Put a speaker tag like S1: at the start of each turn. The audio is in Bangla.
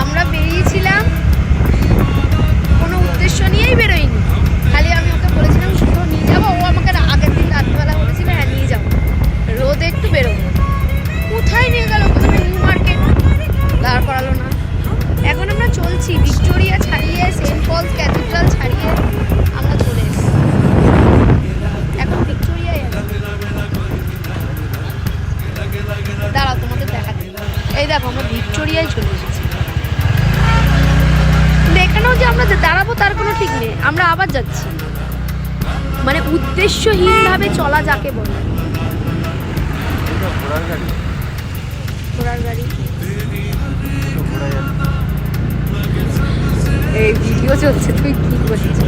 S1: আমরা বেরিয়েছিলাম কোনো উদ্দেশ্য নিয়েই বেরোইনি, খালি আমি ওকে বলেছিলাম শুধু নিয়ে যাবো। ও আমাকে আগের দিন রাত্রিবেলা বলেছিল হ্যাঁ নিয়ে যাবো, রোদে একটু বেরোবো। কোথায় নিয়ে গেল? প্রথমে নিউ মার্কেট দাঁড় করালো না। এখন আমরা চলছি ভিক্টোরিয়া ছাড়িয়ে, সেন্ট পলস ক্যাথিড্রাল ছাড়িয়ে আমরা চলে এসেছি। এখন ভিক্টোরিয়ায় দাঁড়াও তোমাদের দেখাচ্ছি। এই দেখো আমরা ভিক্টোরিয়ায় চলে এসেছি। এখানেও যে আমরা দাঁড়াবো তার কোনো ঠিক নেই, আমরা আবার যাচ্ছি। মানে উদ্দেশ্যহীনভাবে চলা যাকে বলে। ঘোড়ার গাড়ি এই ভিডিও চলছে, তুই কি বলছিস?